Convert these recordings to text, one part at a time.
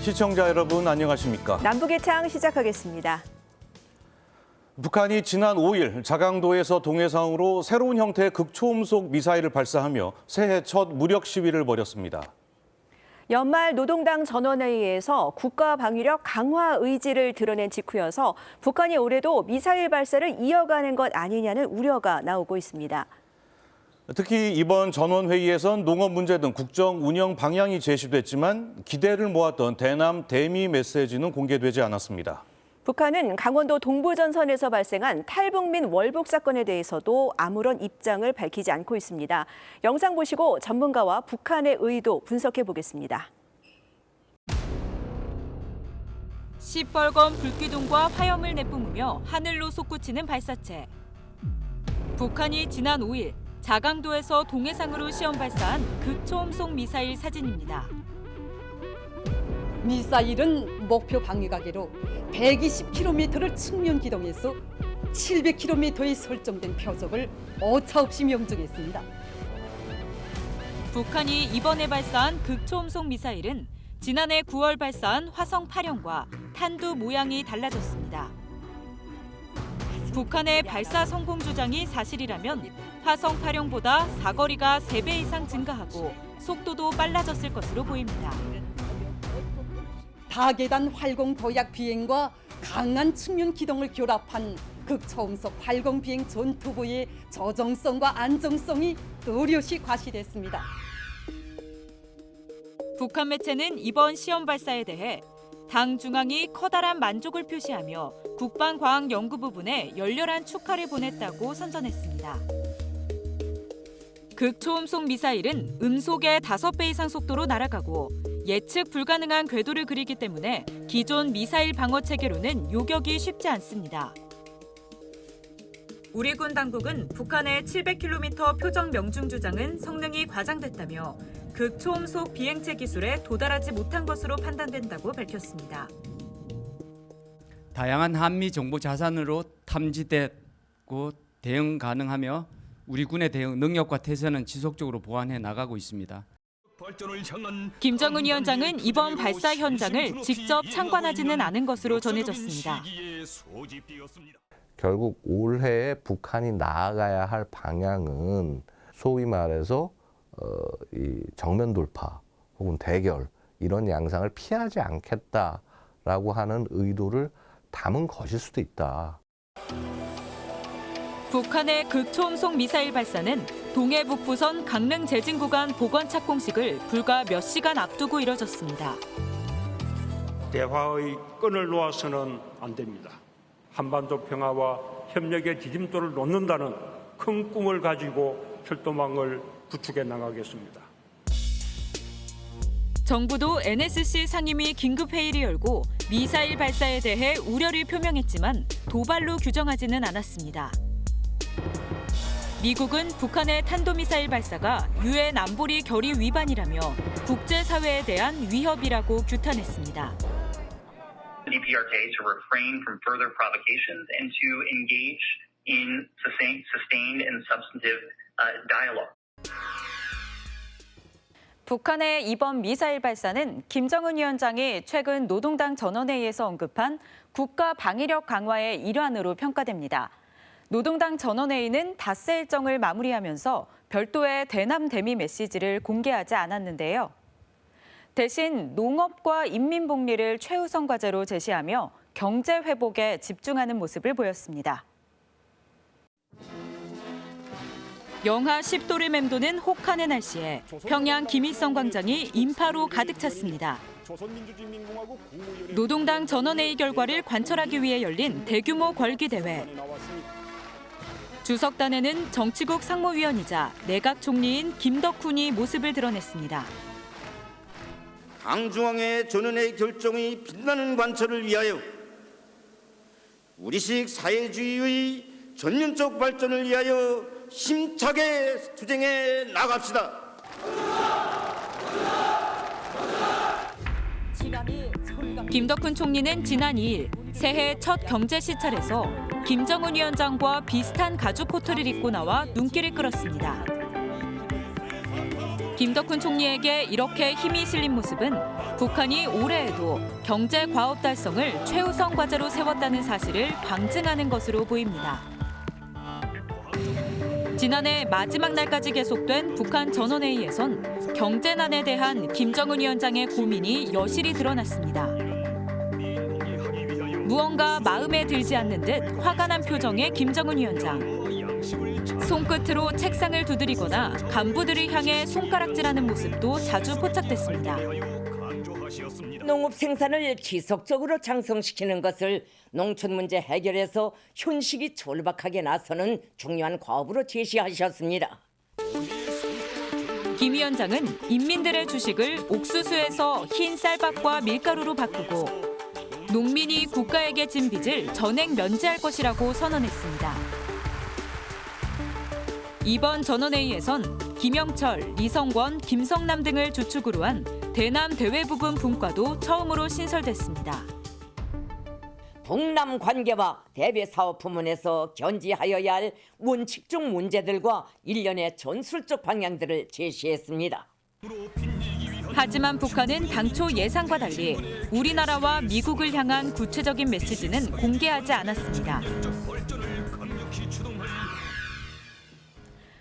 시청자 여러분 안녕하십니까? 남북의 창 시작하겠습니다. 북한이 지난 5일 자강도에서 동해상으로 새로운 형태의 극초음속 미사일을 발사하며 새해 첫 무력 시위를 벌였습니다. 연말 노동당 전원회의에서 국가 방위력 강화 의지를 드러낸 직후여서 북한이 올해도 미사일 발사를 이어가는 것 아니냐는 우려가 나오고 있습니다. 특히 이번 전원회의에선 농업 문제 등 국정 운영 방향이 제시됐지만 기대를 모았던 대남 대미 메시지는 공개되지 않았습니다. 북한은 강원도 동부전선에서 발생한 탈북민 월북 사건에 대해서도 아무런 입장을 밝히지 않고 있습니다. 영상 보시고 전문가와 북한의 의도 분석해 보겠습니다. 시뻘건 불기둥과 화염을 내뿜으며 하늘로 솟구치는 발사체. 북한이 지난 5일 자강도에서 동해상으로 시험 발사한 극초음속 미사일 사진입니다. 미사일은 목표 방위가계로 120km를 측면 기동해서 700km에 설정된 표적을 오차없이 명중했습니다. 북한이 이번에 발사한 극초음속 미사일은 지난해 9월 발사한 화성 8형과 탄두 모양이 달라졌습니다. 북한의 발사 성공 주장이 사실이라면 화성 8형보다 사거리가 3배 이상 증가하고 속도도 빨라졌을 것으로 보입니다. 다계단 활공 도약 비행과 강한 측면 기동을 결합한 극초음속 활공 비행 전투부의 조정성과 안정성이 뚜렷이 과시됐습니다. 북한 매체는 이번 시험 발사에 대해 당 중앙이 커다란 만족을 표시하며 국방과학연구 부분에 열렬한 축하를 보냈다고 선전했습니다. 극초음속 미사일은 음속의 5배 이상 속도로 날아가고 예측 불가능한 궤도를 그리기 때문에 기존 미사일 방어 체계로는 요격이 쉽지 않습니다. 우리 군 당국은 북한의 700km 표적 명중 주장은 성능이 과장됐다며 극초음속 비행체 기술에 도달하지 못한 것으로 판단된다고 밝혔습니다. 다양한 한미 정보 자산으로 탐지되고 대응 가능하며 우리 군의 대응 능력과 태세는 지속적으로 보완해 나가고 있습니다. 김정은 위원장은 이번 발사 현장을 직접 참관하지는 않은 것으로 전해졌습니다. 결국 올해 북한이 나아가야 할 방향은 소위 말해서 이 정면 돌파 혹은 대결 이런 양상을 피하지 않겠다라고 하는 의도를 담은 것일 수도 있다. 북한의 극초음속 미사일 발사는 동해 북부선 강릉 제진 구간 복원 착공식을 불과 몇 시간 앞두고 이뤄졌습니다. 대화의 끈을 놓아서는 안 됩니다. 한반도 평화와 협력의 디딤돌을 놓는다는 큰 꿈을 가지고 철도망을 구축해 나가겠습니다. 정부도 NSC 상임위 긴급회의를 열고 미사일 발사에 대해 우려를 표명했지만 도발로 규정하지는 않았습니다. 미국은 북한의 탄도미사일 발사가 유엔 안보리 결의 위반이라며 국제사회에 대한 위협이라고 규탄했습니다. DPRK to refrain from further provocations and to engage in sustained and substantive dialogue. 북한의 이번 미사일 발사는 김정은 위원장이 최근 노동당 전원회의에서 언급한 국가 방위력 강화의 일환으로 평가됩니다. 노동당 전원회의는 닷새 일정을 마무리하면서 별도의 대남 대미 메시지를 공개하지 않았는데요. 대신 농업과 인민복리를 최우선 과제로 제시하며 경제 회복에 집중하는 모습을 보였습니다. 영하 10도를 맴도는 혹한의 날씨에 평양 김일성 광장이 인파로 가득 찼습니다. 노동당 전원회의 결과를 관철하기 위해 열린 대규모 걸기대회. 주석단에는 정치국 상무위원이자 내각 총리인 김덕훈이 모습을 드러냈습니다. 당 중앙의 전원의 결정이 빛나는 관철을 위하여 우리식 사회주의의 전면적 발전을 위하여 힘차게 투쟁해 나갑시다. 김덕훈 총리는 지난 2일 새해 첫 경제 시찰에서 김정은 위원장과 비슷한 가죽 코트를 입고 나와 눈길을 끌었습니다. 김덕훈 총리에게 이렇게 힘이 실린 모습은 북한이 올해에도 경제 과업 달성을 최우선 과제로 세웠다는 사실을 방증하는 것으로 보입니다. 지난해 마지막 날까지 계속된 북한 전원회의에선 경제난에 대한 김정은 위원장의 고민이 여실히 드러났습니다. 무언가 마음에 들지 않는 듯 화가 난 표정의 김정은 위원장. 손끝으로 책상을 두드리거나 간부들을 향해 손가락질하는 모습도 자주 포착됐습니다. 농업 생산을 지속적으로 장성시키는 것을 농촌 문제 해결에서 현실이 절박하게 나서는 중요한 과업으로 제시하셨습니다. 김 위원장은 인민들의 주식을 옥수수에서 흰 쌀밥과 밀가루로 바꾸고 농민이 국가에게 진 빚을 전액 면제할 것이라고 선언했습니다. 이번 전원회의에선 김영철, 리성권, 김성남 등을 주축으로 한 대남 대외부분 분과도 처음으로 신설됐습니다. 북남 관계와 대외 사업 부문에서 견지하여야 할 원칙적 문제들과 일련의 전술적 방향들을 제시했습니다. 하지만 북한은 당초 예상과 달리 우리나라와 미국을 향한 구체적인 메시지는 공개하지 않았습니다.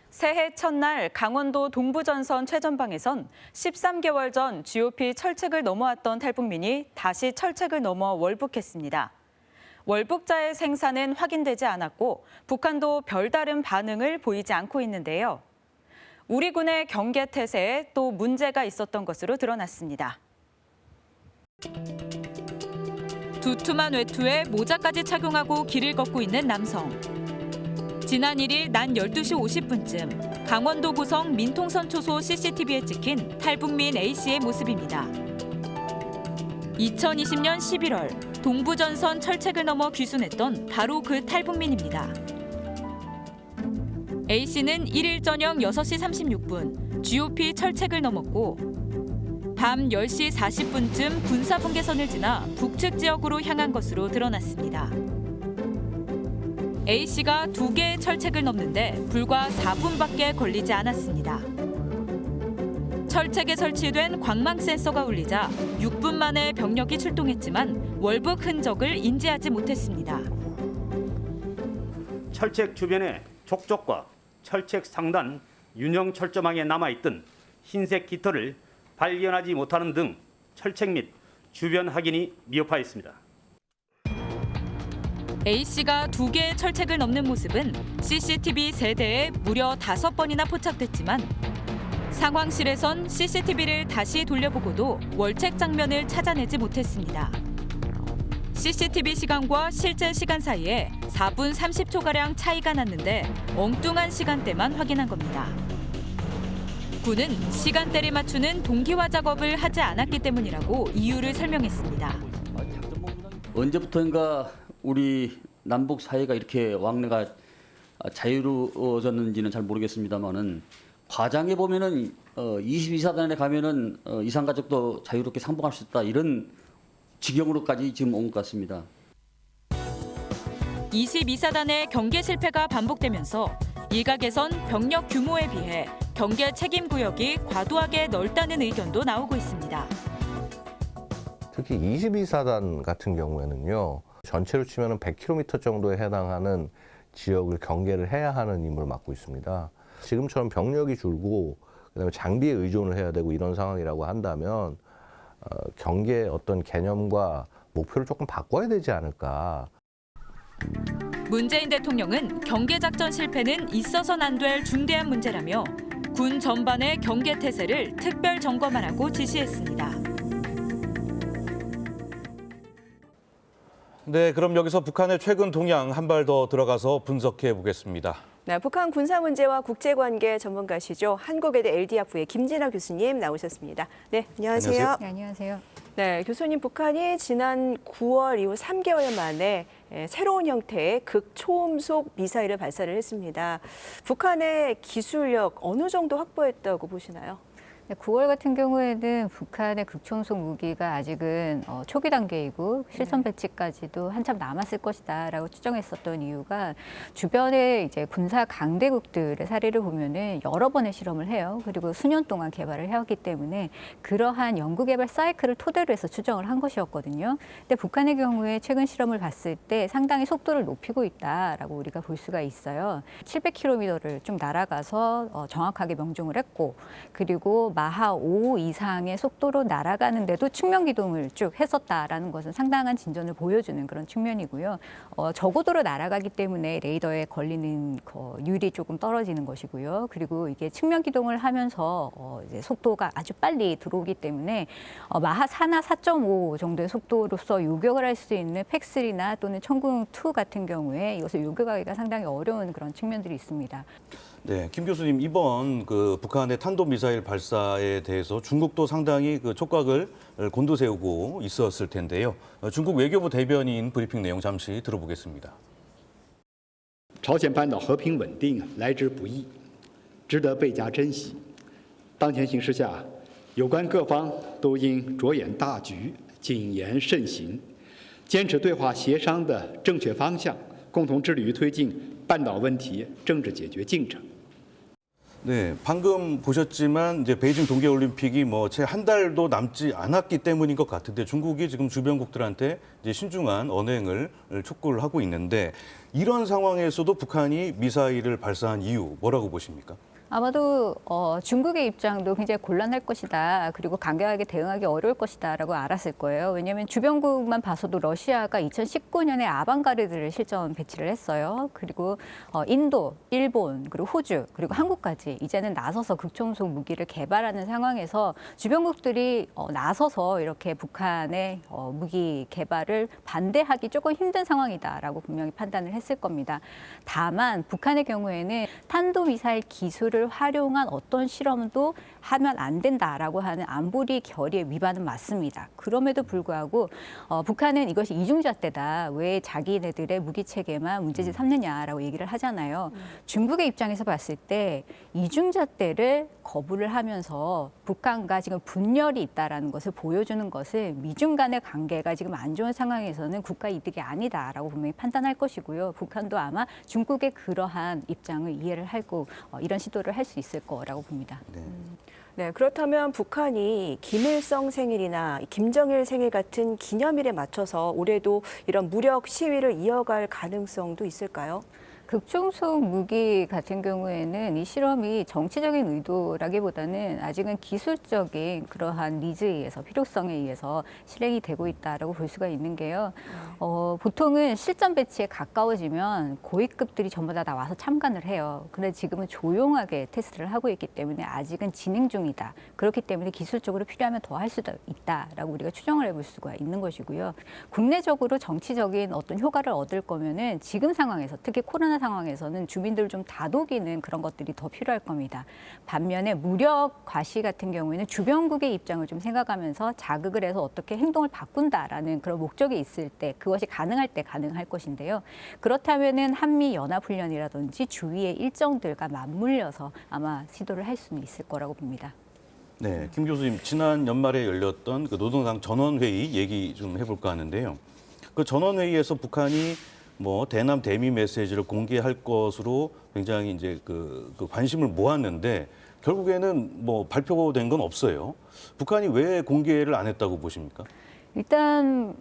새해 첫날 강원도 동부전선 최전방에선 13개월 전 GOP 철책을 넘어왔던 탈북민이 다시 철책을 넘어 월북했습니다. 월북자의 생사는 확인되지 않았고 북한도 별다른 반응을 보이지 않고 있는데요. 우리 군의 경계 태세에 또 문제가 있었던 것으로 드러났습니다. 두툼한 외투에 모자까지 착용하고 길을 걷고 있는 남성. 지난 1일 낮 12시 50분쯤 강원도 고성 민통선 초소 CCTV에 찍힌 탈북민 A씨의 모습입니다. 2020년 11월 동부전선 철책을 넘어 귀순했던 바로 그 탈북민입니다. A씨는 1일 저녁 6시 36분 GOP 철책을 넘었고 밤 10시 40분쯤 군사분계선을 지나 북측 지역으로 향한 것으로 드러났습니다. A씨가 2개의 철책을 넘는데 불과 4분밖에 걸리지 않았습니다. 철책에 설치된 광망 센서가 울리자 6분 만에 병력이 출동했지만 월북 흔적을 인지하지 못했습니다. 철책 주변에 족적과 철책 상단 윤형 철조망에 남아있던 흰색 깃털을 발견하지 못하는 등 철책 및 주변 확인이 미흡하였습니다. A씨가 2개의 철책을 넘는 모습은 CCTV 3대에 무려 5번이나 포착됐지만 상황실에선 CCTV를 다시 돌려보고도 월책 장면을 찾아내지 못했습니다. CCTV 시간과 실제 시간 사이에 4분 30초가량 차이가 났는데 엉뚱한 시간대만 확인한 겁니다. 군은 시간대를 맞추는 동기화 작업을 하지 않았기 때문이라고 이유를 설명했습니다. 언제부터인가 우리 남북 사이가 이렇게 왕래가 자유로워졌는지는 잘 모르겠습니다만은 과장해 보면은 22사단에 가면은 이산가족도 자유롭게 상봉할 수 있다 이런 지경으로까지 지금 온 것 같습니다. 22사단의 경계 실패가 반복되면서 일각에선 병력 규모에 비해 경계 책임 구역이 과도하게 넓다는 의견도 나오고 있습니다. 특히 22사단 같은 경우에는요. 전체로 치면 100km 정도에 해당하는 지역을 경계를 해야 하는 임무를 맡고 있습니다. 지금처럼 병력이 줄고 그다음에 장비에 의존을 해야 되고 이런 상황이라고 한다면 경계의 어떤 개념과 목표를 조금 바꿔야 되지 않을까. 문재인 대통령은 경계작전 실패는 있어서는 안 될 중대한 문제라며 군 전반의 경계 태세를 특별 점검하라고 지시했습니다. 네, 그럼 여기서 북한의 최근 동향 한 발 더 들어가서 분석해 보겠습니다. 네, 북한 군사 문제와 국제관계 전문가시죠. 한국외대 LD학부의 김진아 교수님 나오셨습니다. 네, 안녕하세요. 네, 안녕하세요. 네, 교수님, 북한이 지난 9월 이후 3개월 만에 새로운 형태의 극초음속 미사일을 발사를 했습니다. 북한의 기술력 어느 정도 확보했다고 보시나요? 9월 같은 경우에는 북한의 극초음속 무기가 아직은 초기 단계이고 실전 배치까지도 한참 남았을 것이다라고 추정했었던 이유가 주변의 이제 군사 강대국들의 사례를 보면은 여러 번의 실험을 해요. 그리고 수년 동안 개발을 해왔기 때문에 그러한 연구개발 사이클을 토대로 해서 추정을 한 것이었거든요. 근데 북한의 경우에 최근 실험을 봤을 때 상당히 속도를 높이고 있다라고 우리가 볼 수가 있어요. 700km를 좀 날아가서 정확하게 명중을 했고, 그리고 마하 5 이상의 속도로 날아가는데도 측면 기동을 쭉 했었다라는 것은 상당한 진전을 보여주는 그런 측면이고요. 저고도로 날아가기 때문에 레이더에 걸리는 율이 조금 떨어지는 것이고요. 그리고 이게 측면 기동을 하면서 이제 속도가 아주 빨리 들어오기 때문에 마하 4나 4.5 정도의 속도로서 요격을 할 수 있는 팩3나 또는 천궁2 같은 경우에 이것을 요격하기가 상당히 어려운 그런 측면들이 있습니다. 네, 김 교수님, 이번 그 북한의 탄도미사일 발사에 대해서 중국도 상당히 그 촉각을 곤두세우고 있었을 텐데요. 중국 외교부 대변인 브리핑 내용 잠시 들어보겠습니다. 朝鲜半岛和平稳定来之不易，值得倍加珍惜。当前形势下，有关各方都应着眼大局，谨言慎行，坚持对话协商的正确方向，共同致力于推进半岛问题政治解决进程。 네, 방금 보셨지만 이제 베이징 동계올림픽이 뭐 채 한 달도 남지 않았기 때문인 것 같은데 중국이 지금 주변국들한테 이제 신중한 언행을 촉구를 하고 있는데 이런 상황에서도 북한이 미사일을 발사한 이유 뭐라고 보십니까? 아마도 중국의 입장도 굉장히 곤란할 것이다. 그리고 강경하게 대응하기 어려울 것이다라고 알았을 거예요. 왜냐하면 주변국만 봐서도 러시아가 2019년에 아방가르드를 실전 배치를 했어요. 그리고 인도, 일본, 그리고 호주, 그리고 한국까지 이제는 나서서 극초음속 무기를 개발하는 상황에서 주변국들이 나서서 이렇게 북한의 무기 개발을 반대하기 조금 힘든 상황이다라고 분명히 판단을 했을 겁니다. 다만 북한의 경우에는 탄도미사일 기술을 활용한 어떤 실험도 하면 안 된다라고 하는 안보리 결의의 위반은 맞습니다. 그럼에도 불구하고 북한은 이것이 이중잣대다. 왜 자기네들의 무기 체계만 문제지 삼느냐라고 얘기를 하잖아요. 중국의 입장에서 봤을 때 이중잣대를 거부를 하면서 북한과 지금 분열이 있다라는 것을 보여주는 것은 미중 간의 관계가 지금 안 좋은 상황에서는 국가 이득이 아니다라고 분명히 판단할 것이고요. 북한도 아마 중국의 그러한 입장을 이해를 하고 이런 시도를 할 수 있을 거라고 봅니다. 네, 그렇다면 북한이 김일성 생일이나 김정일 생일 같은 기념일에 맞춰서 올해도 이런 무력 시위를 이어갈 가능성도 있을까요? 극초음속 무기 같은 경우에는 이 실험이 정치적인 의도라기보다는 아직은 기술적인 그러한 니즈에 의해서 필요성에 의해서 실행이 되고 있다라고 볼 수가 있는 게요. 보통은 실전 배치에 가까워지면 고위급들이 전부 다 나와서 참관을 해요. 그런데 지금은 조용하게 테스트를 하고 있기 때문에 아직은 진행 중이다. 그렇기 때문에 기술적으로 필요하면 더 할 수도 있다라고 우리가 추정을 해볼 수가 있는 것이고요. 국내적으로 정치적인 어떤 효과를 얻을 거면은 지금 상황에서 특히 코로나 상황에서는 주민들을 좀 다독이는 그런 것들이 더 필요할 겁니다. 반면에 무력 과시 같은 경우에는 주변국의 입장을 좀 생각하면서 자극을 해서 어떻게 행동을 바꾼다라는 그런 목적이 있을 때 그것이 가능할 때 가능할 것인데요. 그렇다면은 한미 연합훈련이라든지 주위의 일정들과 맞물려서 아마 시도를 할 수는 있을 거라고 봅니다. 네, 김 교수님, 지난 연말에 열렸던 그 노동당 전원회의 얘기 좀 해볼까 하는데요. 그 전원회의에서 북한이 뭐 대남 대미 메시지를 공개할 것으로 굉장히 이제 그 관심을 모았는데 결국에는 뭐 발표된 건 없어요. 북한이 왜 공개를 안 했다고 보십니까? 일단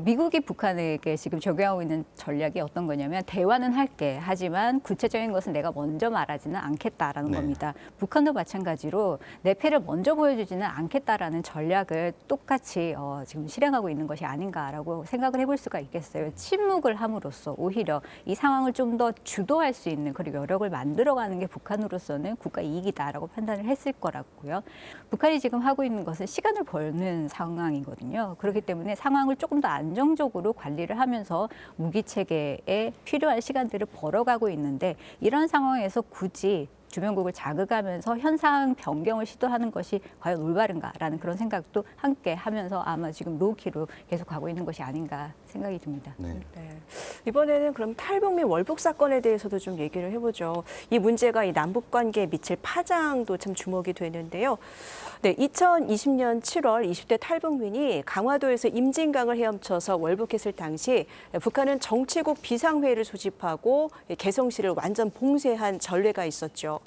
미국이 북한에게 지금 적용하고 있는 전략이 어떤 거냐면 대화는 할게. 하지만 구체적인 것은 내가 먼저 말하지는 않겠다라는 겁니다. 북한도 마찬가지로 내 패를 먼저 보여주지는 않겠다라는 전략을 똑같이 지금 실행하고 있는 것이 아닌가라고 생각을 해볼 수가 있겠어요. 침묵을 함으로써 오히려 이 상황을 좀 더 주도할 수 있는 그리고 여력을 만들어가는 게 북한으로서는 국가 이익이다라고 판단을 했을 거라고요. 북한이 지금 하고 있는 것은 시간을 벌는 상황이거든요. 그렇기 때문에 상황을 조금 더 안정적으로 관리를 하면서 무기 체계에 필요한 시간들을 벌어가고 있는데 이런 상황에서 굳이 주변국을 자극하면서 현상 변경을 시도하는 것이 과연 올바른가라는 그런 생각도 함께 하면서 아마 지금 로우키로 계속 가고 있는 것이 아닌가 생각합니다. 생각이 듭니다. 네. 네. 이번에는 그럼 탈북 및 월북 사건에 대해서도 좀 얘기를 해보죠. 이 문제가 이 남북 관계에 미칠 파장도 참 주목이 되는데요. 네, 2020년 7월 20대 탈북민이 강화도에서 임진강을 헤엄쳐서 월북했을 당시 북한은 정치국 비상회의를 소집하고 개성시를 완전 봉쇄한 전례가 있었죠.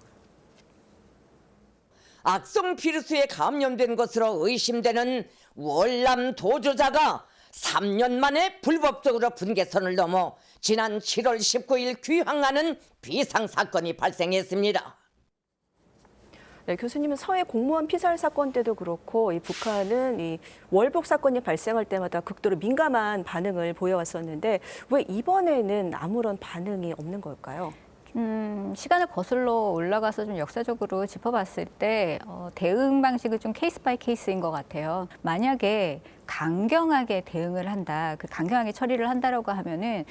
악성 비루스에 감염된 것으로 의심되는 월남 도주자가 3년 만에 불법적으로 분계선을 넘어 지난 7월 19일 귀향하는 비상사건이 발생했습니다. 네, 교수님은 서해 공무원 피살 사건 때도 그렇고 이 북한은 이 월북 사건이 발생할 때마다 극도로 민감한 반응을 보여왔었는데 왜 이번에는 아무런 반응이 없는 걸까요? 시간을 거슬러 올라가서 좀 역사적으로 짚어봤을 때 대응 방식은 좀 케이스 바이 케이스인 것 같아요. 만약에 강경하게 대응을 한다, 그 강경하게 처리를 한다라고 하면은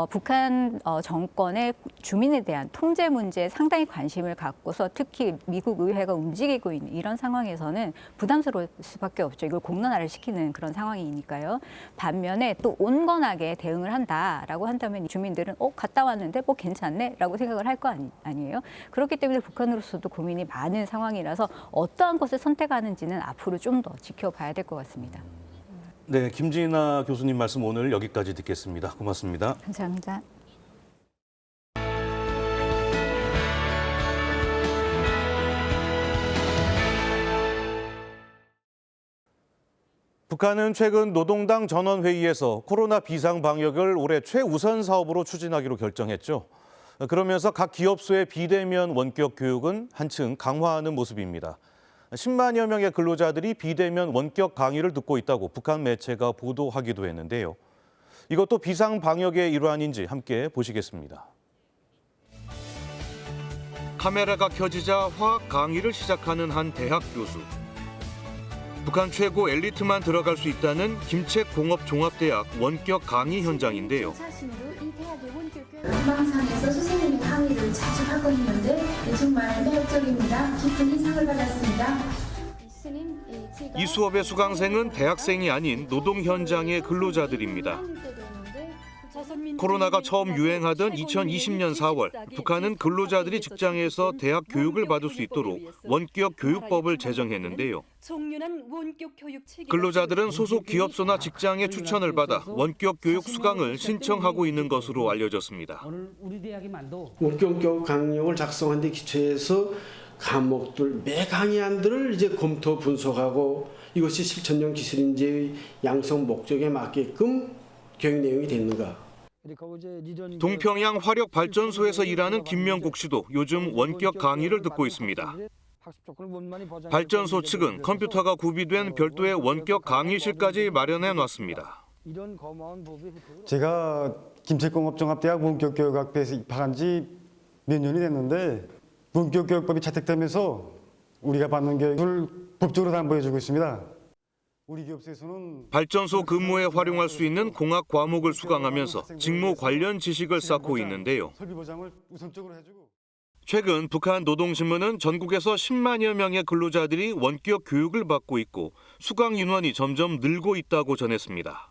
북한 정권의 주민에 대한 통제 문제에 상당히 관심을 갖고서 특히 미국 의회가 움직이고 있는 이런 상황에서는 부담스러울 수밖에 없죠. 이걸 공론화를 시키는 그런 상황이니까요. 반면에 또 온건하게 대응을 한다라고 한다면 주민들은 갔다 왔는데 뭐 괜찮네라고 생각을 할 거 아니에요. 그렇기 때문에 북한으로서도 고민이 많은 상황이라서 어떠한 것을 선택하는지는 앞으로 좀 더 지켜봐야 될 것 같습니다. 네, 김진아 교수님 말씀 오늘 여기까지 듣겠습니다. 고맙습니다. 감사합니다. 북한은 최근 노동당 전원회의에서 코로나 비상 방역을 올해 최우선 사업으로 추진하기로 결정했죠. 그러면서 각 기업소의 비대면 원격 교육은 한층 강화하는 모습입니다. 10만여 명의 근로자들이 비대면 원격 강의를 듣고 있다고 북한 매체가 보도하기도 했는데요. 이것도 비상 방역의 일환인지 함께 보시겠습니다. 카메라가 켜지자 화학 강의를 시작하는 한 대학 교수. 북한 최고 엘리트만 들어갈 수 있다는 김책공업종합대학 원격 강의 현장인데요. 음방상에서 선생님의 강의를 자주 하고 있는데 정말 매력적입니다. 깊은 인상을 받았습니다. 이 수업의 수강생은 대학생이 아닌 노동 현장의 근로자들입니다. 코로나가 처음 유행하던 2020년 4월, 북한은 근로자들이 직장에서 대학 교육을 받을 수 있도록 원격 교육법을 제정했는데요. 근로자들은 소속 기업소나 직장의 추천을 받아 원격 교육 수강을 신청하고 있는 것으로 알려졌습니다. 원격 교육 강령을 작성한 데 기초해서 과목들, 매 강의안들을 이제 검토 분석하고 이것이 실천용 기술인재의 양성 목적에 맞게끔 교육 내용이 됐는가. 동평양 화력발전소에서 일하는 김명국 씨도 요즘 원격 강의를 듣고 있습니다. 발전소 측은 컴퓨터가 구비된 별도의 원격 강의실까지 마련해 놨습니다. 제가 김책공업종합대학 원격교육학부에서 입학한 지 몇 년이 됐는데 원격교육법이 채택되면서 우리가 받는 교육을 법적으로 담보해주고 있습니다. 우리 기업소에서는 발전소 근무에 활용할 수 있는 공학 과목을 수강하면서 직무 관련 지식을 쌓고 있는데요. 최근 북한 노동신문은 전국에서 10만여 명의 근로자들이 원격 교육을 받고 있고 수강 인원이 점점 늘고 있다고 전했습니다.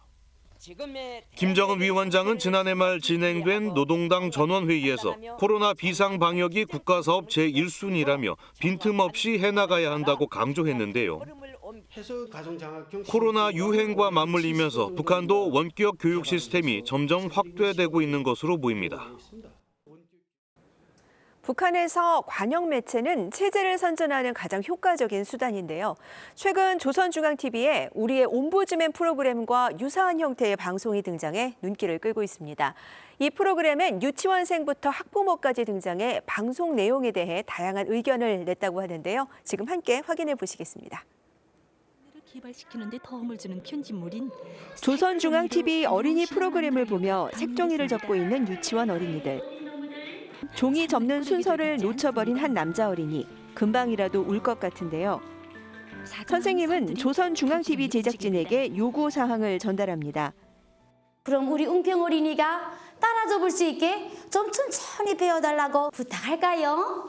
김정은 위원장은 지난해 말 진행된 노동당 전원회의에서 코로나 비상 방역이 국가사업 제1순위라며 빈틈없이 해나가야 한다고 강조했는데요. 코로나 유행과 맞물리면서 북한도 원격 교육 시스템이 점점 확대되고 있는 것으로 보입니다. 북한에서 관영 매체는 체제를 선전하는 가장 효과적인 수단인데요. 최근 조선중앙TV에 우리의 옴부즈맨 프로그램과 유사한 형태의 방송이 등장해 눈길을 끌고 있습니다. 이 프로그램엔 유치원생부터 학부모까지 등장해 방송 내용에 대해 다양한 의견을 냈다고 하는데요. 지금 함께 확인해 보시겠습니다. 개발시키는 데 도움을 주는 편집물인 조선중앙TV 어린이 프로그램을 보며 색종이를 접고 있는 유치원 어린이들. 종이 접는 순서를 놓쳐버린 한 남자 어린이. 금방이라도 울 것 같은데요. 선생님은 조선중앙TV 제작진에게 요구사항을 전달합니다. 그럼 우리 은평 어린이가 따라줘 볼 수 있게 좀 천천히 배워달라고 부탁할까요?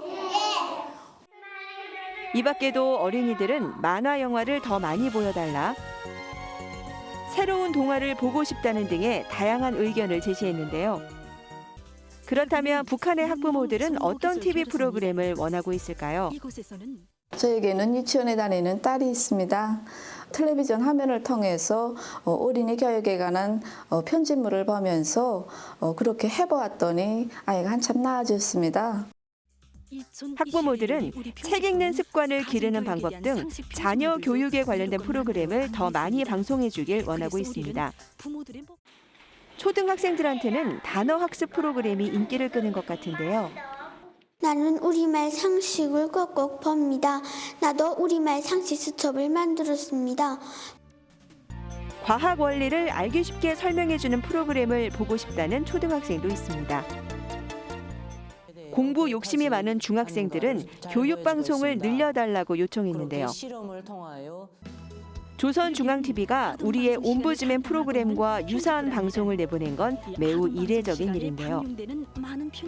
이 밖에도 어린이들은 만화 영화를 더 많이 보여달라, 새로운 동화를 보고 싶다는 등의 다양한 의견을 제시했는데요. 그렇다면 북한의 학부모들은 어떤 TV 프로그램을 원하고 있을까요? 저에게는 유치원에 다니는 딸이 있습니다. 텔레비전 화면을 통해서 어린이 교육에 관한 편집물을 보면서 그렇게 해보았더니 아이가 한참 나아졌습니다. 학부모들은 책 읽는 습관을 기르는 방법 등 자녀 교육에 관련된 프로그램을 더 많이 방송해 주길 원하고 있습니다. 초등학생들한테는 단어 학습 프로그램이 인기를 끄는 것 같은데요. 나는 우리말 상식을 꼭꼭 봅니다. 나도 우리말 상식 수첩을 만들었습니다. 과학 원리를 알기 쉽게 설명해주는 프로그램을 보고 싶다는 초등학생도 있습니다. 공부 욕심이 많은 중학생들은 교육방송을 늘려달라고 요청했는데요. 조선중앙TV가 우리의 옴부즈맨 프로그램과 유사한 방송을 내보낸 건 매우 이례적인 일인데요.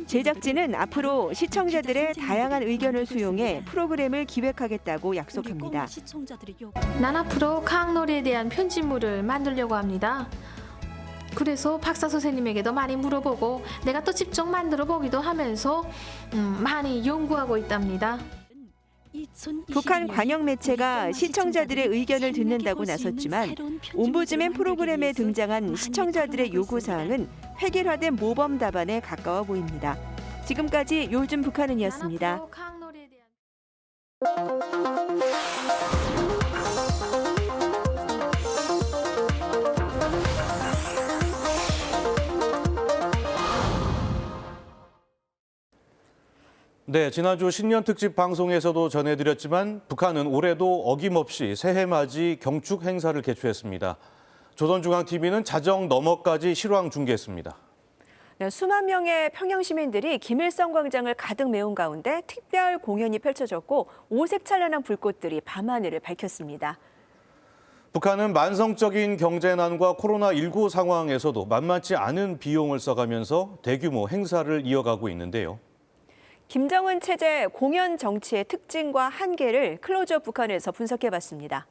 제작진은 앞으로 시청자들의 다양한 의견을 수용해 프로그램을 기획하겠다고 약속합니다. 난 앞으로 과학놀이에 대한 편집물을 만들려고 합니다. 그래서 박사 선생님에게도 많이 물어보고 내가 또 직접 만들어 보기도 하면서 많이 연구하고 있답니다. 북한 관영 매체가 시청자들의 의견을 듣는다고 나섰지만 옴부즈맨 프로그램에 등장한 시청자들의 요구사항은 획일화된 모범 답안에 가까워 보입니다. 지금까지 요즘 북한은이었습니다. 네, 지난주 신년 특집 방송에서도 전해드렸지만 북한은 올해도 어김없이 새해맞이 경축 행사를 개최했습니다. 조선중앙TV는 자정 너머까지 실황 중계했습니다. 네, 수만 명의 평양 시민들이 김일성 광장을 가득 메운 가운데 특별 공연이 펼쳐졌고 오색찬란한 불꽃들이 밤하늘을 밝혔습니다. 북한은 만성적인 경제난과 코로나19 상황에서도 만만치 않은 비용을 써가면서 대규모 행사를 이어가고 있는데요. 김정은 체제 공연 정치의 특징과 한계를 클로즈업 북한에서 분석해봤습니다.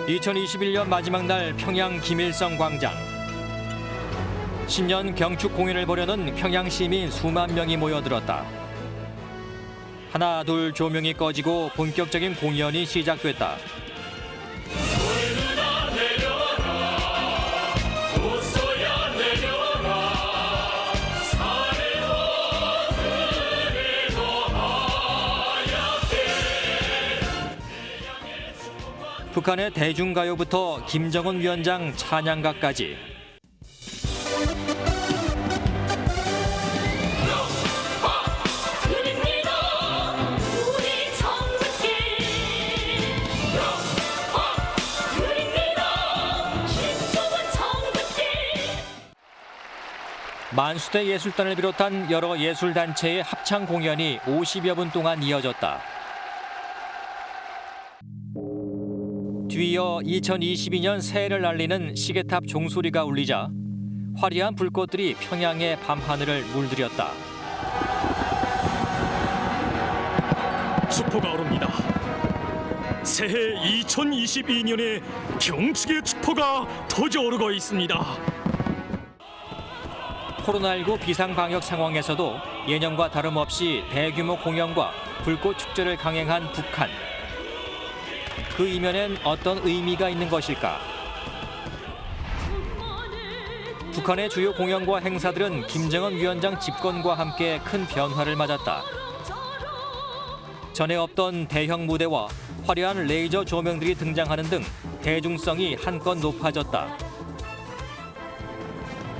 2021년 마지막 날 평양 김일성 광장. 신년 경축 공연을 보려는 평양 시민 수만 명이 모여들었다. 하나 둘 조명이 꺼지고 본격적인 공연이 시작됐다. 북한의 대중가요부터 김정은 위원장 찬양가까지. 만수대 예술단을 비롯한 여러 예술단체의 합창 공연이 50여 분 동안 이어졌다. 뒤이어 2022년 새해를 알리는 시계탑 종소리가 울리자 화려한 불꽃들이 평양의 밤하늘을 물들였다. 축포가 오릅니다. 새해 2022년에 경축의 축포가 터져오르고 있습니다. 코로나19 비상방역 상황에서도 예년과 다름없이 대규모 공연과 불꽃 축제를 강행한 북한. 그 이면엔 어떤 의미가 있는 것일까? 북한의 주요 공연과 행사들은 김정은 위원장 집권과 함께 큰 변화를 맞았다. 전에 없던 대형 무대와 화려한 레이저 조명들이 등장하는 등 대중성이 한껏 높아졌다.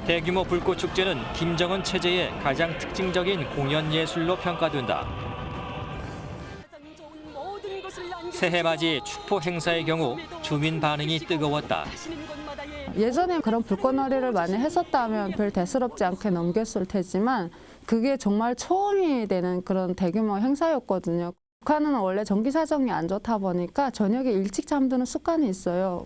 대규모 불꽃 축제는 김정은 체제의 가장 특징적인 공연 예술로 평가된다. 새해맞이 축포 행사의 경우 주민 반응이 뜨거웠다. 예전에 그런 불꽃놀이를 많이 했었다면 별 대수롭지 않게 넘겼을 테지만 그게 정말 처음이 되는 그런 대규모 행사였거든요. 북한은 원래 전기 사정이 안 좋다 보니까 저녁에 일찍 잠드는 습관이 있어요.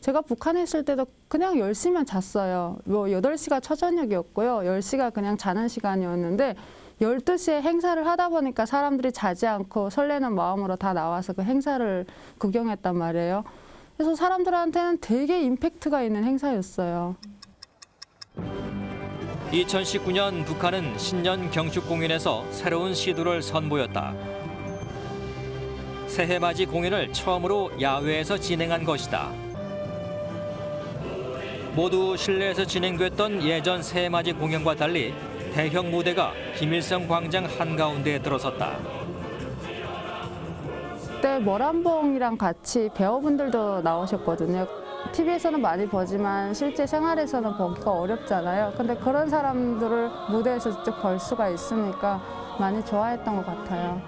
제가 북한에 있을 때도 그냥 10시면 잤어요. 8시가 초저녁이었고요. 10시가 그냥 자는 시간이었는데 12시에 행사를 하다 보니까 사람들이 자지 않고 설레는 마음으로 다 나와서 그 행사를 구경했단 말이에요. 그래서 사람들한테는 되게 임팩트가 있는 행사였어요. 2019년 북한은 신년 경축 공연에서 새로운 시도를 선보였다. 새해맞이 공연을 처음으로 야외에서 진행한 것이다. 모두 실내에서 진행됐던 예전 새해맞이 공연과 달리 대형 무대가 김일성 광장 한가운데에 들어섰다. 그때 머란봉이랑 같이 배우분들도 나오셨거든요. TV에서는 많이 보지만 실제 생활에서는 보기가 어렵잖아요. 근데 그런 사람들을 무대에서 직접 볼 수가 있으니까 많이 좋아했던 것 같아요.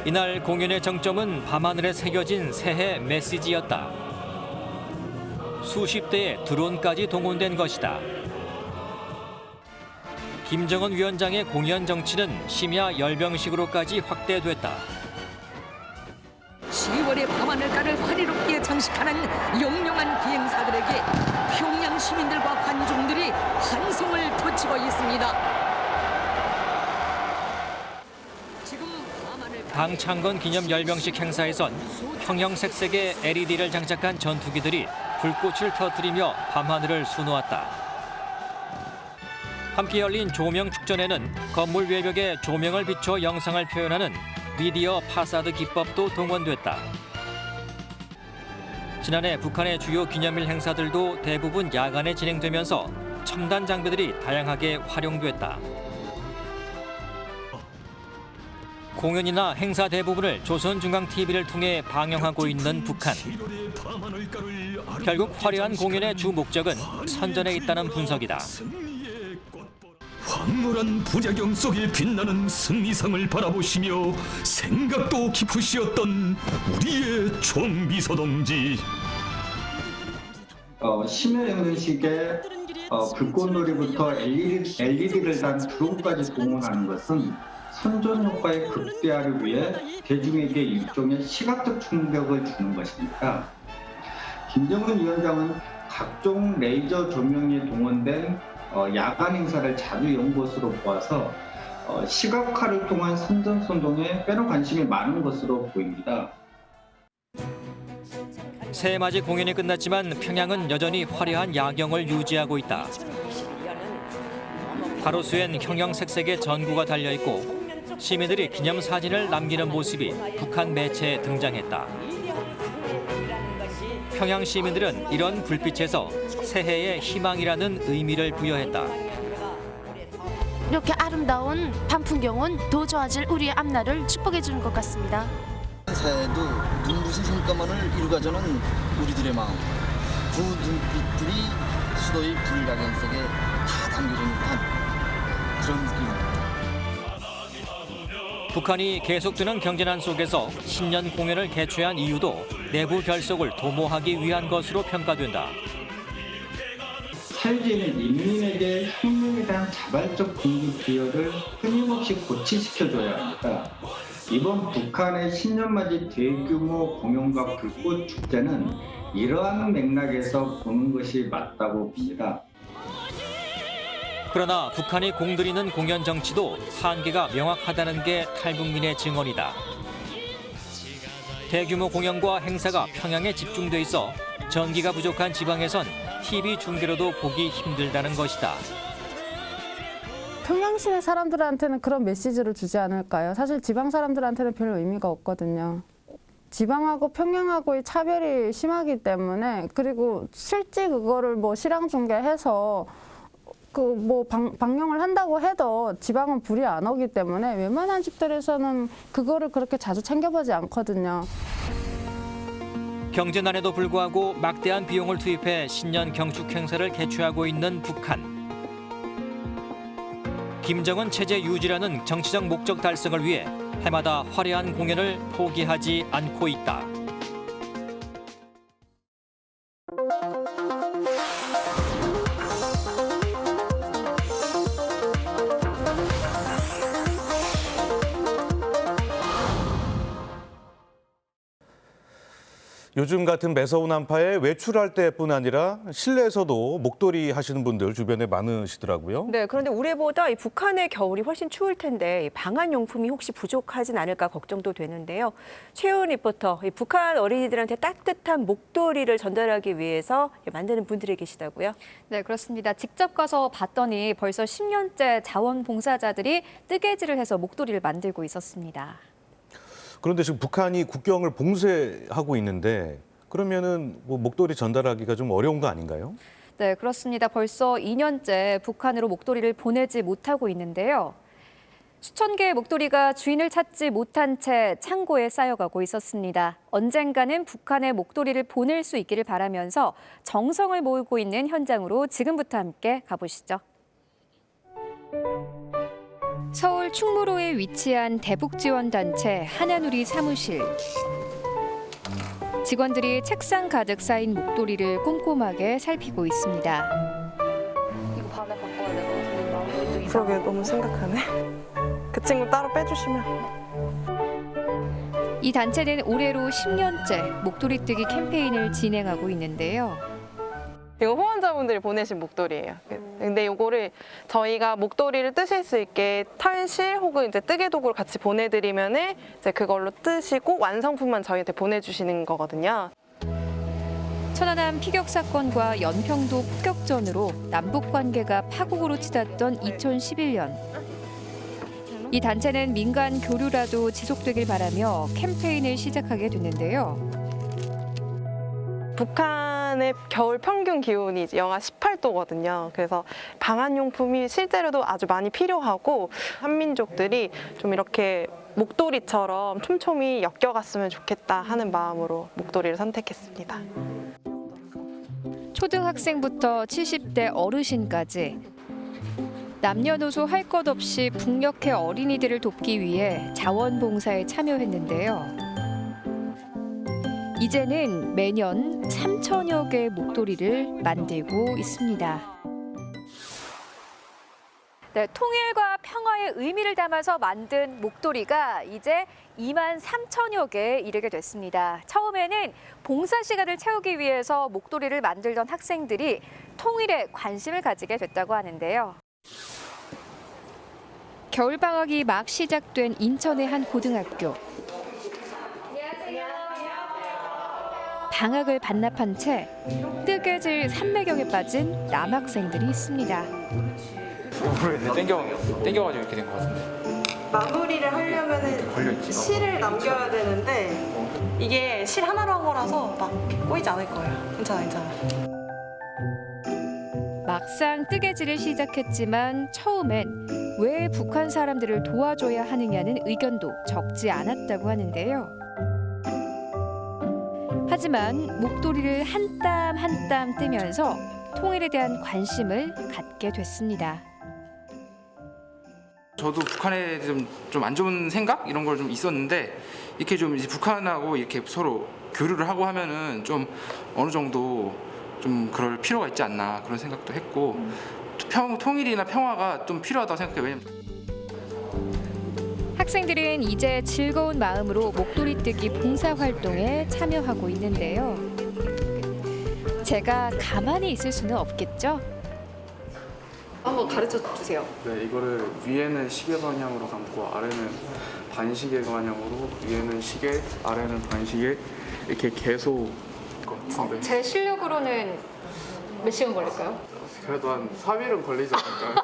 이날 공연의 정점은 밤하늘에 새겨진 새해 메시지였다. 수십 대의 드론까지 동원된 것이다. 김정은 위원장의 공연 정치는 심야 열병식으로까지 확대됐다. 10월의 밤하늘가를 화려롭게 장식하는 영롱한 비행사들에게 평양 시민들과 관중들이 환송을 토치고 있습니다. 당 창건 기념 열병식 행사에선 형형색색의 LED를 장착한 전투기들이 불꽃을 터뜨리며 밤하늘을 수놓았다. 함께 열린 조명 축전에는 건물 외벽에 조명을 비춰 영상을 표현하는 미디어 파사드 기법도 동원됐다. 지난해 북한의 주요 기념일 행사들도 대부분 야간에 진행되면서 첨단 장비들이 다양하게 활용됐다. 공연이나 행사 대부분을 조선중앙TV를 통해 방영하고 있는 북한. 결국 화려한 공연의 주 목적은 선전에 있다는 분석이다. 황홀한 부작용 속에 빛나는 승리상을 바라보시며 생각도 깊으시었던 우리의 총비서 동지. 심야영변식에 불꽃놀이부터 LED를 단 드론까지 동원하는 것은 선전 효과의 극대화를 위해 대중에게 일종의 시각적 충격을 주는 것입니다. 김정은 위원장은 각종 레이저 조명이 동원된 야간 행사를 자주 연 것으로 보아서 시각화를 통한 선전 선동에 꽤나 관심이 많은 것으로 보입니다. 새해맞이 공연이 끝났지만 평양은 여전히 화려한 야경을 유지하고 있다. 가로수엔 형형색색의 전구가 달려있고 시민들이 기념사진을 남기는 모습이 북한 매체에 등장했다. 평양 시민들은 이런 불빛에서 새해의 희망이라는 의미를 부여했다. 이렇게 아름다운 밤 풍경은 더 좋아질 우리의 앞날을 축복해 주는 것 같습니다. 새해에도 눈부신 성과만을 이루가자는 우리들의 마음, 그 눈빛들이 수도의 불야경 속에 다 담겨져 있는 듯한 그런 느낌입니다. 북한이 계속되는 경제난 속에서 신년 공연을 개최한 이유도 내부 결속을 도모하기 위한 것으로 평가된다. 사회주의는 인민에게 혁명에 대한 자발적 공급 기여를 끊임없이 고취시켜줘야 합니다. 이번 북한의 신년맞이 대규모 공연과 불꽃 축제는 이러한 맥락에서 보는 것이 맞다고 봅니다. 그러나 북한이 공들이는 공연 정치도 한계가 명확하다는 게 탈북민의 증언이다. 대규모 공연과 행사가 평양에 집중돼 있어 전기가 부족한 지방에선 TV 중계로도 보기 힘들다는 것이다. 평양시내 사람들한테는 그런 메시지를 주지 않을까요? 사실 지방 사람들한테는 별 의미가 없거든요. 지방하고 평양하고의 차별이 심하기 때문에, 그리고 실제 그거를 뭐 실황 중계해서 방영을 한다고 해도 지방은 불이 안 오기 때문에 웬만한 집들에서는 그거를 그렇게 자주 챙겨보지 않거든요. 경제난에도 불구하고 막대한 비용을 투입해 신년 경축 행사를 개최하고 있는 북한. 김정은 체제 유지라는 정치적 목적 달성을 위해 해마다 화려한 공연을 포기하지 않고 있다. 요즘 같은 매서운 한파에 외출할 때뿐 아니라 실내에서도 목도리 하시는 분들 주변에 많으시더라고요. 네, 그런데 올해보다 이 북한의 겨울이 훨씬 추울 텐데 이 방한용품이 혹시 부족하진 않을까 걱정도 되는데요. 최은 리포터, 이 북한 어린이들한테 따뜻한 목도리를 전달하기 위해서 만드는 분들이 계시다고요? 네, 그렇습니다. 직접 가서 봤더니 벌써 10년째 자원봉사자들이 뜨개질을 해서 목도리를 만들고 있었습니다. 그런데 지금 북한이 국경을 봉쇄하고 있는데 그러면은 뭐 목도리 전달하기가 좀 어려운 거 아닌가요? 네, 그렇습니다. 벌써 2년째 북한으로 목도리를 보내지 못하고 있는데요. 수천 개의 목도리가 주인을 찾지 못한 채 창고에 쌓여가고 있었습니다. 언젠가는 북한에 목도리를 보낼 수 있기를 바라면서 정성을 모으고 있는 현장으로 지금부터 함께 가보시죠. 서울 충무로에 위치한 대북지원단체 하나누리 사무실. 직원들이 책상 가득 쌓인 목도리를 꼼꼼하게 살피고 있습니다. 이거 밤에 바꿔야 될 것 같은데 마음이 좀 그러게 너무 심각하네. 그 친구 따로 빼주시면. 이 단체는 올해로 10년째 목도리 뜨기 캠페인을 진행하고 있는데요. 이거 후원자분들이 보내신 목도리예요. 근데 이거를 저희가 목도리를 뜨실 수 있게 탈실 혹은 이제 뜨개 도구를 같이 보내드리면은 이제 그걸로 뜨시고 완성품만 저희한테 보내주시는 거거든요. 천안함 피격 사건과 연평도 폭격전으로 남북 관계가 파국으로 치닫던 2011년. 이 단체는 민간 교류라도 지속되길 바라며 캠페인을 시작하게 됐는데요. 북한의 겨울 평균 기온이 영하 18도거든요. 그래서 방한용품이 실제로도 아주 많이 필요하고 한민족들이 좀 이렇게 목도리처럼 촘촘히 엮여갔으면 좋겠다 하는 마음으로 목도리를 선택했습니다. 초등학생부터 70대 어르신까지 남녀노소 할 것 없이 북녘의 어린이들을 돕기 위해 자원봉사에 참여했는데요. 이제는 매년 3천여 개의 목도리를 만들고 있습니다. 네, 통일과 평화의 의미를 담아서 만든 목도리가 이제 2만 3천여 개에 이르게 됐습니다. 처음에는 봉사 시간을 채우기 위해서 목도리를 만들던 학생들이 통일에 관심을 가지게 됐다고 하는데요. 겨울방학이 막 시작된 인천의 한 고등학교. 방학을 반납한 채 뜨개질 산매경에 빠진 남학생들이 있습니다. 땡겨가지고 이렇게 된 것 같은데. 마무리를 하려면 실을 남겨야 되는데 이게 실 하나로 한 거라서 막 꼬이지 않을 거예요. 괜찮아. 막상 뜨개질을 시작했지만 처음엔 왜 북한 사람들을 도와줘야 하느냐는 의견도 적지 않았다고 하는데요. 하지만 목도리를 한 땀 한 땀 뜨면서 통일에 대한 관심을 갖게 됐습니다. 저도 북한에 좀 안 좋은 생각 이런 걸 좀 있었는데 이렇게 좀 이제 북한하고 이렇게 서로 교류를 하고 하면은 좀 어느 정도 좀 그럴 필요가 있지 않나 그런 생각도 했고 통일이나 평화가 좀 필요하다고 생각해요. 왜냐면 학생들은 이제 즐거운 마음으로 목도리 뜨기 봉사활동에 참여하고 있는데요. 제가 가만히 있을 수는 없겠죠? 한번 가르쳐 주세요. 네, 이거를 위에는 시계 방향으로 감고 아래는 반시계 방향으로 위에는 시계, 아래는 반시계 이렇게 계속 제 실력으로는 몇 시간 걸릴까요? 그래도 한 3일은 걸리지 않을까요?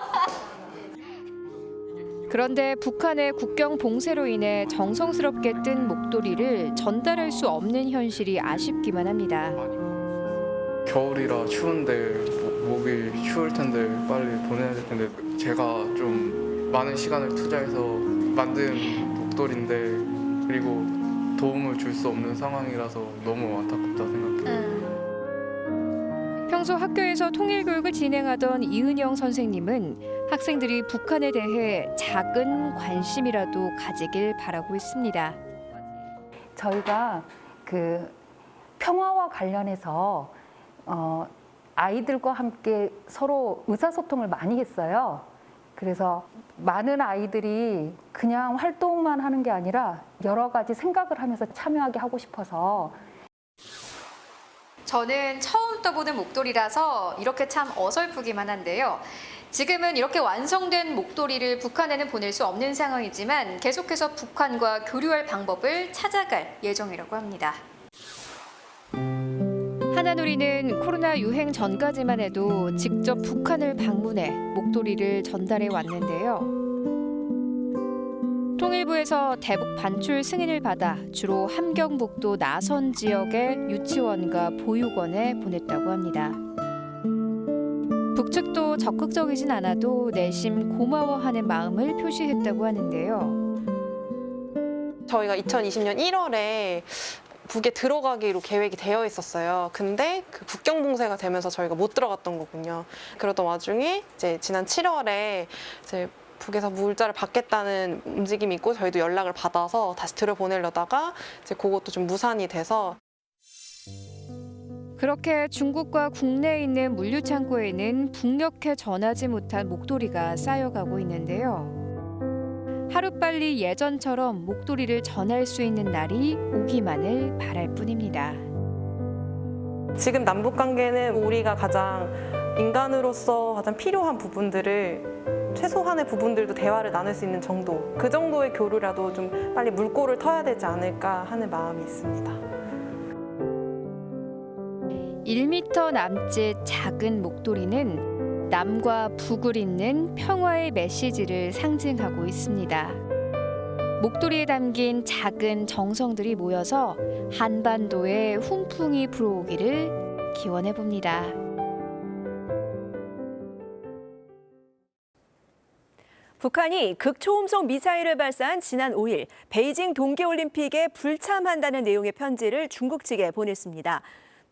그런데 북한의 국경 봉쇄로 인해 정성스럽게 뜬 목도리를 전달할 수 없는 현실이 아쉽기만 합니다. 겨울이라 추운데 목이 추울 텐데 빨리 보내야 될 텐데 제가 좀 많은 시간을 투자해서 만든 목도리인데 그리고 도움을 줄 수 없는 상황이라서 너무 안타깝다 생각해요. 평소 학교에서 통일교육을 진행하던 이은영 선생님은 학생들이 북한에 대해 작은 관심이라도 가지길 바라고 있습니다. 저희가 그 평화와 관련해서 아이들과 함께 서로 의사소통을 많이 했어요. 그래서 많은 아이들이 그냥 활동만 하는 게 아니라 여러 가지 생각을 하면서 참여하게 하고 싶어서 저는 처음 떠보는 목도리라서 이렇게 참 어설프기만 한데요. 지금은 이렇게 완성된 목도리를 북한에는 보낼 수 없는 상황이지만 계속해서 북한과 교류할 방법을 찾아갈 예정이라고 합니다. 하나누리는 코로나 유행 전까지만 해도 직접 북한을 방문해 목도리를 전달해 왔는데요. 통일부에서 대북 반출 승인을 받아 주로 함경북도 나선 지역의 유치원과 보육원에 보냈다고 합니다. 북측도 적극적이진 않아도 내심 고마워하는 마음을 표시했다고 하는데요. 저희가 2020년 1월에 북에 들어가기로 계획이 되어 있었어요. 근데 그 국경 봉쇄가 되면서 저희가 못 들어갔던 거군요. 그러던 와중에 이제 지난 7월에 이제 북에서 물자를 받겠다는 움직임이 있고 저희도 연락을 받아서 다시 들여보내려다가 이제 그것도 좀 무산이 돼서 그렇게 중국과 국내에 있는 물류 창고에는 북녘에 전하지 못한 목도리가 쌓여가고 있는데요. 하루빨리 예전처럼 목도리를 전할 수 있는 날이 오기만을 바랄 뿐입니다. 지금 남북 관계는 우리가 가장 인간으로서 가장 필요한 부분들을 최소한의 부분들도 대화를 나눌 수 있는 정도, 그 정도의 교류라도 좀 빨리 물꼬를 터야 되지 않을까 하는 마음이 있습니다. 1m 남짓 작은 목도리는 남과 북을 잇는 평화의 메시지를 상징하고 있습니다. 목도리에 담긴 작은 정성들이 모여서 한반도에 훈풍이 불어오기를 기원해 봅니다. 북한이 극초음속 미사일을 발사한 지난 5일 베이징 동계올림픽에 불참한다는 내용의 편지를 중국 측에 보냈습니다.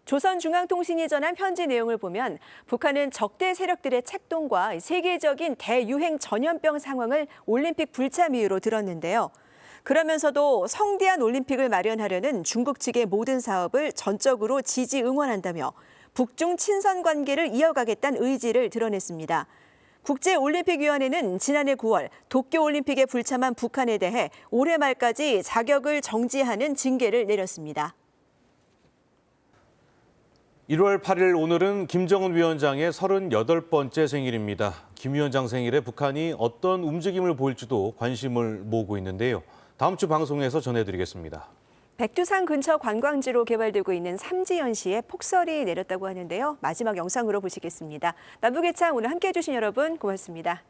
조선중앙통신이 전한 편지 내용을 보면 북한은 적대 세력들의 책동과 세계적인 대유행 전염병 상황을 올림픽 불참 이유로 들었는데요. 그러면서도 성대한 올림픽을 마련하려는 중국 측의 모든 사업을 전적으로 지지 응원한다며 북중 친선 관계를 이어가겠다는 의지를 드러냈습니다. 국제올림픽위원회는 지난해 9월 도쿄올림픽에 불참한 북한에 대해 올해 말까지 자격을 정지하는 징계를 내렸습니다. 1월 8일 오늘은 김정은 위원장의 38번째 생일입니다. 김 위원장 생일에 북한이 어떤 움직임을 보일지도 관심을 모으고 있는데요. 다음 주 방송에서 전해드리겠습니다. 백두산 근처 관광지로 개발되고 있는 삼지연시에 폭설이 내렸다고 하는데요. 마지막 영상으로 보시겠습니다. 남북의 창 오늘 함께해 주신 여러분 고맙습니다.